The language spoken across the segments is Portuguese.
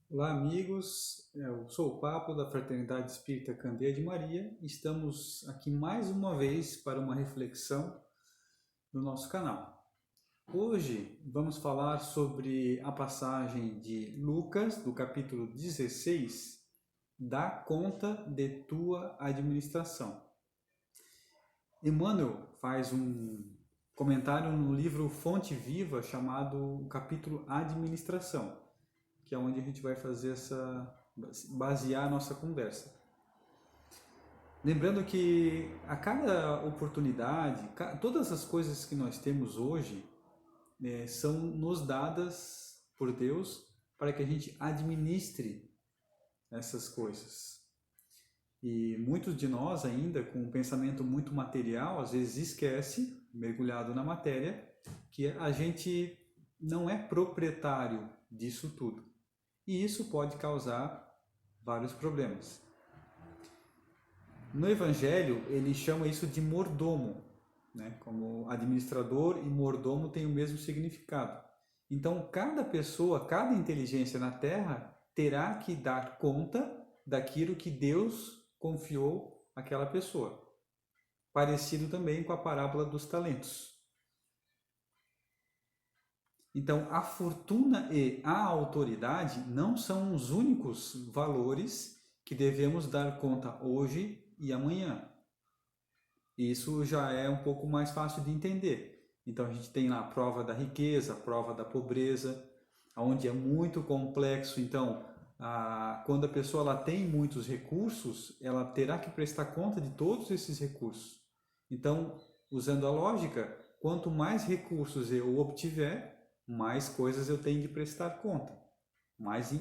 Olá, amigos. Eu sou o Papo da Fraternidade Espírita Candeia de Maria. Estamos aqui mais uma vez para uma reflexão no nosso canal. Hoje vamos falar sobre a passagem de Lucas, do capítulo 16, Dá conta de tua administração. Emmanuel faz um comentário no livro Fonte Viva chamado o capítulo Administração, que é onde a gente vai fazer basear a nossa conversa. Lembrando que a cada oportunidade, todas as coisas que nós temos hoje são nos dadas por Deus para que a gente administre essas coisas. E muitos de nós ainda, com um pensamento muito material, às vezes esquece, mergulhado na matéria, que a gente não é proprietário disso tudo. E isso pode causar vários problemas. No Evangelho, ele chama isso de mordomo, né? Como administrador e mordomo tem o mesmo significado. Então, cada pessoa, cada inteligência na Terra terá que dar conta daquilo que Deus confiou àquela pessoa. Parecido também com a parábola dos talentos. Então, a fortuna e a autoridade não são os únicos valores que devemos dar conta hoje e amanhã. Isso já é um pouco mais fácil de entender. Então, a gente tem lá a prova da riqueza, a prova da pobreza, onde é muito complexo. Então, quando a pessoa ela tem muitos recursos, ela terá que prestar conta de todos esses recursos. Então, usando a lógica, quanto mais recursos eu obtiver, mais coisas eu tenho de prestar conta. Mais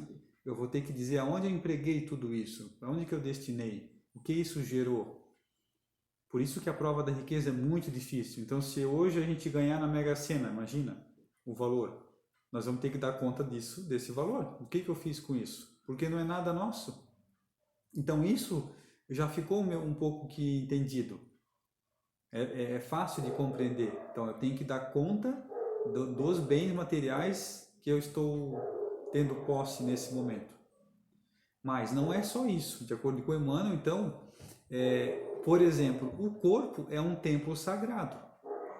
eu vou ter que dizer aonde eu empreguei tudo isso, para onde que eu destinei, o que isso gerou. Por isso que a prova da riqueza é muito difícil. Então, se hoje a gente ganhar na Mega Sena, imagina o valor, nós vamos ter que dar conta desse valor. O que eu fiz com isso? Porque não é nada nosso. Então, isso já ficou um pouco que entendido. É fácil de compreender. Então, eu tenho que dar conta dos bens materiais que eu estou tendo posse nesse momento. Mas não é só isso. De acordo com Emmanuel, então, por exemplo, o corpo é um templo sagrado.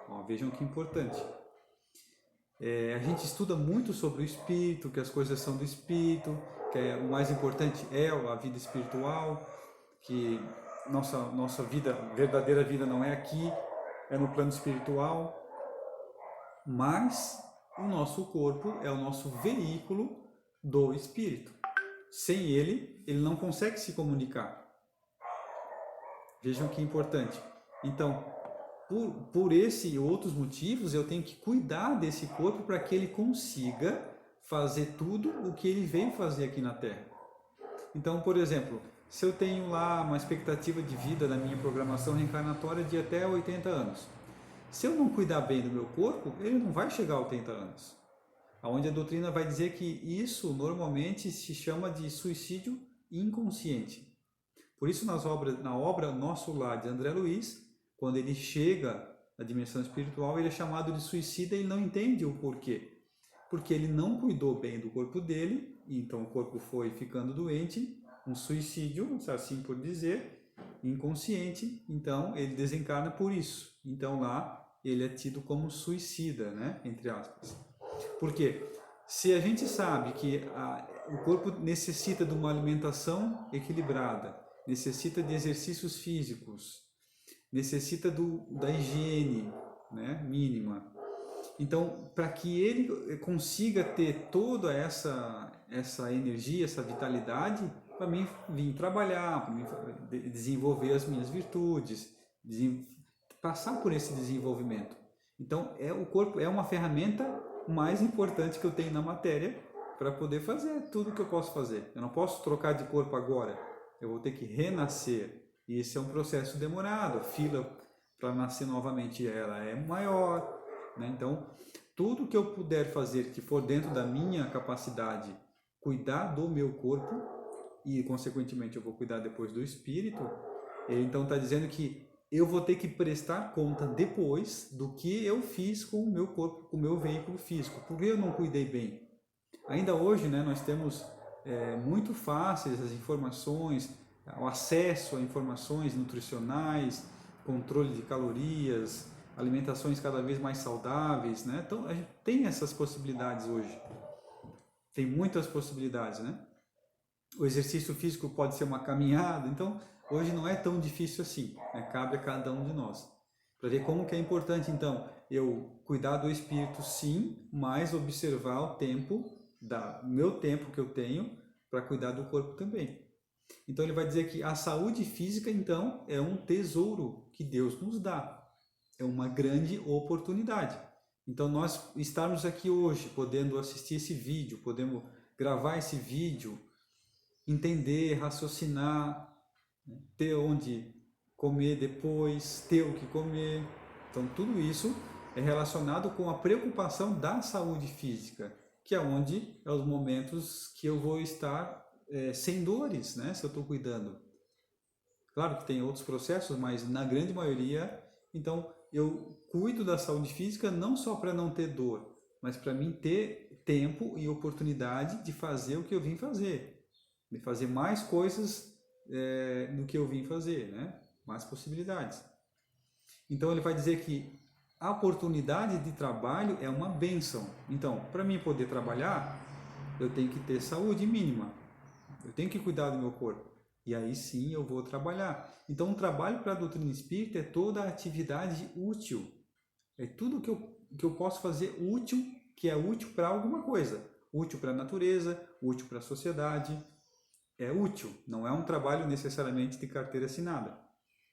Ó, vejam que importante. A gente estuda muito sobre o espírito, que as coisas são do espírito, que o mais importante é a vida espiritual, que nossa vida, verdadeira vida não é aqui, é no plano espiritual. Mas o nosso corpo é o nosso veículo do espírito. Sem ele, ele não consegue se comunicar. Vejam que importante. Então, por esse e outros motivos, eu tenho que cuidar desse corpo para que ele consiga fazer tudo o que ele veio fazer aqui na Terra. Então, por exemplo, se eu tenho lá uma expectativa de vida na minha programação reencarnatória de até 80 anos, se eu não cuidar bem do meu corpo, ele não vai chegar a 80 anos. Onde a doutrina vai dizer que isso normalmente se chama de suicídio inconsciente. Por isso, na obra Nosso Lar de André Luiz, quando ele chega na dimensão espiritual, ele é chamado de suicida e ele não entende o porquê. Porque ele não cuidou bem do corpo dele, e então o corpo foi ficando doente, um suicídio, assim por dizer, inconsciente, então ele desencarna por isso. Então lá ele é tido como suicida, né? Entre aspas. Por quê? Se a gente sabe que o corpo necessita de uma alimentação equilibrada, necessita de exercícios físicos, necessita da higiene, né, mínima. Então, para que ele consiga ter toda essa energia, essa vitalidade, para mim vir trabalhar, para mim desenvolver as minhas virtudes, passar por esse desenvolvimento. Então, o corpo é uma ferramenta mais importante que eu tenho na matéria para poder fazer tudo o que eu posso fazer. Eu não posso trocar de corpo agora, eu vou ter que renascer. E esse é um processo demorado, a fila para nascer novamente ela é maior, né? Então, tudo que eu puder fazer que for dentro da minha capacidade, cuidar do meu corpo, e consequentemente eu vou cuidar depois do espírito, ele então está dizendo que eu vou ter que prestar conta depois do que eu fiz com o meu corpo, com o meu veículo físico, porque eu não cuidei bem. Ainda hoje, né, nós temos muito fáceis as informações, o acesso a informações nutricionais, controle de calorias, alimentações cada vez mais saudáveis, né? Então a gente tem essas possibilidades hoje. Tem muitas possibilidades, né? O exercício físico pode ser uma caminhada, então hoje não é tão difícil assim, né? Cabe a cada um de nós. Para ver como que é importante, então, eu cuidar do espírito sim, mas observar o tempo, meu tempo que eu tenho para cuidar do corpo também. Então ele vai dizer que a saúde física, então, é um tesouro que Deus nos dá. É uma grande oportunidade. Então nós estarmos aqui hoje, podendo assistir esse vídeo, podemos gravar esse vídeo, entender, raciocinar, ter onde comer depois, ter o que comer. Então tudo isso é relacionado com a preocupação da saúde física, que é onde é os momentos que eu vou estar sem dores, né? Se eu estou cuidando. Claro que tem outros processos, mas na grande maioria, então eu cuido da saúde física não só para não ter dor, mas para mim ter tempo e oportunidade de fazer o que eu vim fazer, de fazer mais coisas do que eu vim fazer, né? Mais possibilidades. Então ele vai dizer que a oportunidade de trabalho é uma bênção. Então, para mim poder trabalhar, eu tenho que ter saúde mínima. Eu tenho que cuidar do meu corpo. E aí sim eu vou trabalhar. Então, o trabalho para a doutrina espírita é toda a atividade útil. É tudo que eu posso fazer útil, que é útil para alguma coisa. Útil para a natureza, útil para a sociedade. É útil, não é um trabalho necessariamente de carteira assinada.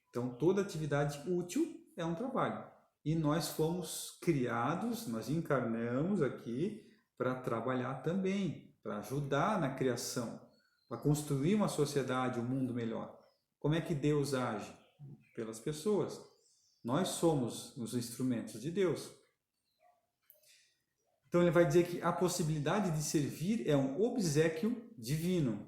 Então, toda atividade útil é um trabalho. E nós fomos criados, nós encarnamos aqui para trabalhar também, para ajudar na criação, para construir uma sociedade, um mundo melhor. Como é que Deus age? Pelas pessoas. Nós somos os instrumentos de Deus. Então ele vai dizer que a possibilidade de servir é um obséquio divino.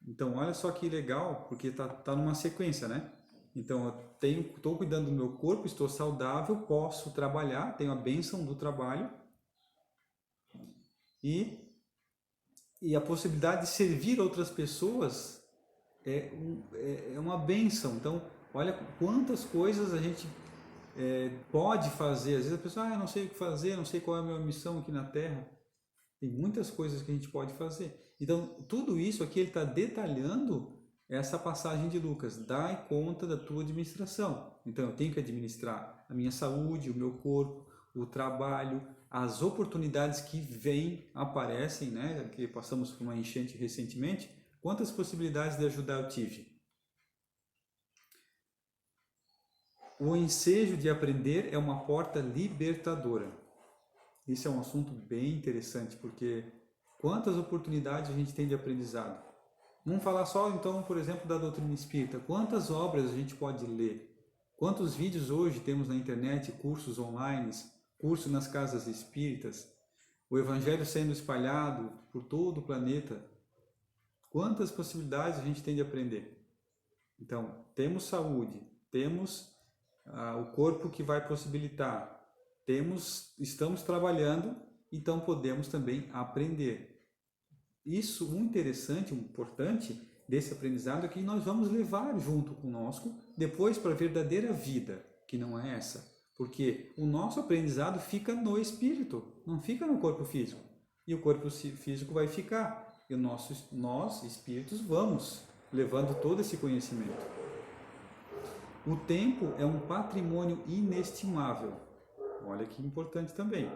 Então olha só que legal, porque tá numa sequência, né? Então eu estou cuidando do meu corpo, estou saudável, posso trabalhar, tenho a bênção do trabalho e a possibilidade de servir outras pessoas é uma bênção. Então, olha quantas coisas a gente pode fazer. Às vezes a pessoa, não sei o que fazer, não sei qual é a minha missão aqui na Terra. Tem muitas coisas que a gente pode fazer. Então, tudo isso aqui ele está detalhando essa passagem de Lucas. Dai conta da tua administração. Então, eu tenho que administrar a minha saúde, o meu corpo, o trabalho, as oportunidades que vêm, aparecem, né? Que passamos por uma enchente recentemente. Quantas possibilidades de ajudar eu tive? O ensejo de aprender é uma porta libertadora. Isso é um assunto bem interessante, porque quantas oportunidades a gente tem de aprendizado? Vamos falar só, então, por exemplo, da doutrina espírita. Quantas obras a gente pode ler? Quantos vídeos hoje temos na internet, cursos online, cursos nas casas espíritas, o evangelho sendo espalhado por todo o planeta? Quantas possibilidades a gente tem de aprender? Então, temos saúde, temos o corpo que vai possibilitar, estamos trabalhando, então podemos também aprender. Isso, o interessante, o importante desse aprendizado é que nós vamos levar junto conosco depois para a verdadeira vida, que não é essa. Porque o nosso aprendizado fica no espírito, não fica no corpo físico. E o corpo físico vai ficar. E nós, espíritos, vamos levando todo esse conhecimento. O tempo é um patrimônio inestimável. Olha que importante também.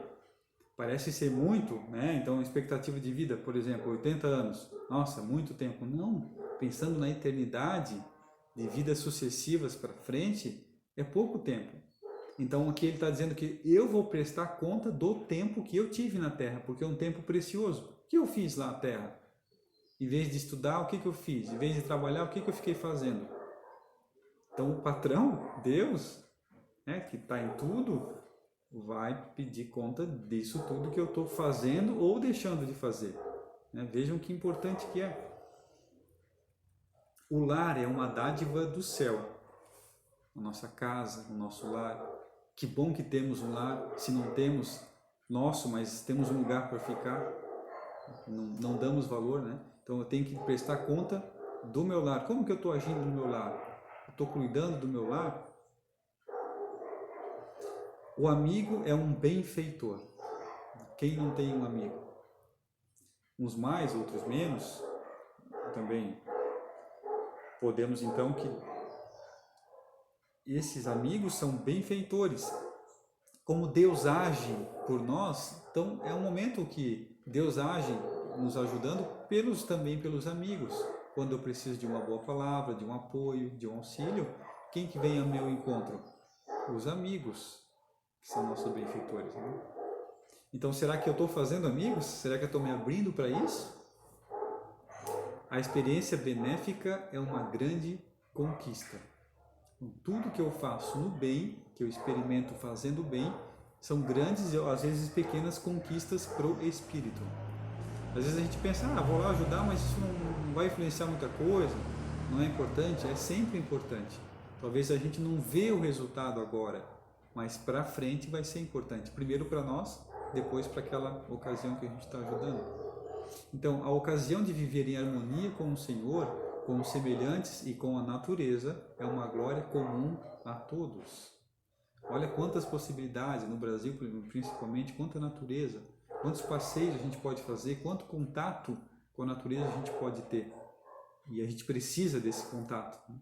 Parece ser muito, né? Então, a expectativa de vida, por exemplo, 80 anos. Nossa, muito tempo. Não. Pensando na eternidade de vidas sucessivas para frente, é pouco tempo. Então, aqui ele está dizendo que eu vou prestar conta do tempo que eu tive na Terra, porque é um tempo precioso. O que eu fiz lá na Terra? Em vez de estudar, o que eu fiz? Em vez de trabalhar, o que eu fiquei fazendo? Então, o patrão, Deus, né, que está em tudo, vai pedir conta disso tudo que eu estou fazendo ou deixando de fazer. Né? Vejam que importante que é. O lar é uma dádiva do céu. A nossa casa, o nosso lar. Que bom que temos um lar. Se não temos nosso, mas temos um lugar para ficar, não damos valor, né? Então eu tenho que prestar conta do meu lar. Como que eu estou agindo no meu lar? Estou cuidando do meu lar? O amigo é um benfeitor. Quem não tem um amigo? Uns mais, outros menos. Também podemos então que esses amigos são benfeitores. Como Deus age por nós, então é um momento que Deus age nos ajudando também pelos amigos. Quando eu preciso de uma boa palavra, de um apoio, de um auxílio, quem que vem ao meu encontro? Os amigos, que são nossos benfeitores, né? Então, será que eu estou fazendo amigos? Será que eu estou me abrindo para isso? A experiência benéfica é uma grande conquista. Tudo que eu faço no bem, que eu experimento fazendo bem, são grandes e às vezes pequenas conquistas para o espírito. Às vezes a gente pensa, vou lá ajudar, mas isso não vai influenciar muita coisa, não é importante. É sempre importante. Talvez a gente não vê o resultado agora, mas para frente vai ser importante. Primeiro para nós, depois para aquela ocasião que a gente está ajudando. Então, a ocasião de viver em harmonia com o Senhor, com os semelhantes e com a natureza é uma glória comum a todos. Olha quantas possibilidades no Brasil, principalmente, quanta natureza, quantos passeios a gente pode fazer, quanto contato com a natureza a gente pode ter. E a gente precisa desse contato, né?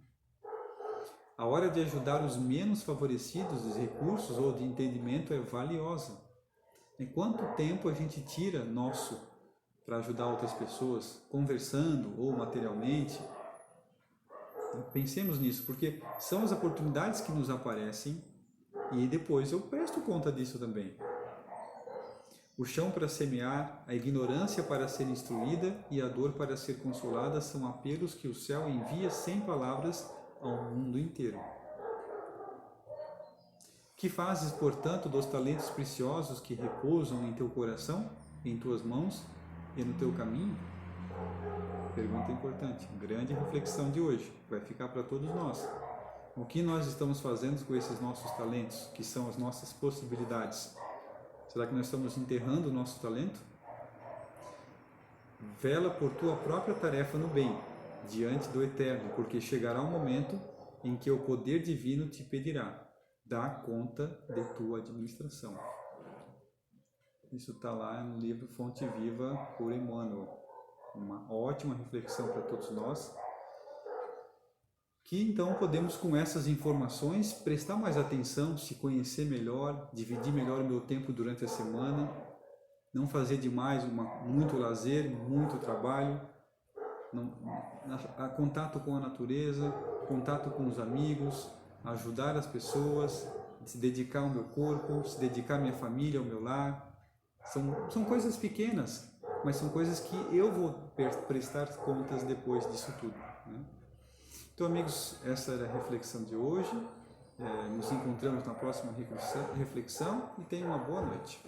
A hora de ajudar os menos favorecidos de recursos ou de entendimento é valiosa. E quanto tempo a gente tira nosso para ajudar outras pessoas, conversando ou materialmente? Pensemos nisso, porque são as oportunidades que nos aparecem e depois eu presto conta disso também. O chão para semear, a ignorância para ser instruída e a dor para ser consolada são apelos que o céu envia sem palavras ao mundo inteiro. Que fazes, portanto, dos talentos preciosos que repousam em teu coração, em tuas mãos e no teu caminho? Pergunta importante, grande reflexão de hoje, vai ficar para todos nós. O que nós estamos fazendo com esses nossos talentos, que são as nossas possibilidades? Será que nós estamos enterrando o nosso talento? Vela por tua própria tarefa no bem, diante do Eterno, porque chegará um momento em que o poder divino te pedirá: dá conta de tua administração. Isso está lá no livro Fonte Viva por Emmanuel. Uma ótima reflexão para todos nós. Que então podemos, com essas informações, prestar mais atenção, se conhecer melhor, dividir melhor o meu tempo durante a semana, não fazer demais muito lazer, muito trabalho, contato com a natureza, contato com os amigos, ajudar as pessoas, se dedicar ao meu corpo, se dedicar à minha família, ao meu lar. São coisas pequenas, mas são coisas que eu vou prestar contas depois disso tudo, né? Então, amigos, essa era a reflexão de hoje. Nos encontramos na próxima reflexão e tenham uma boa noite.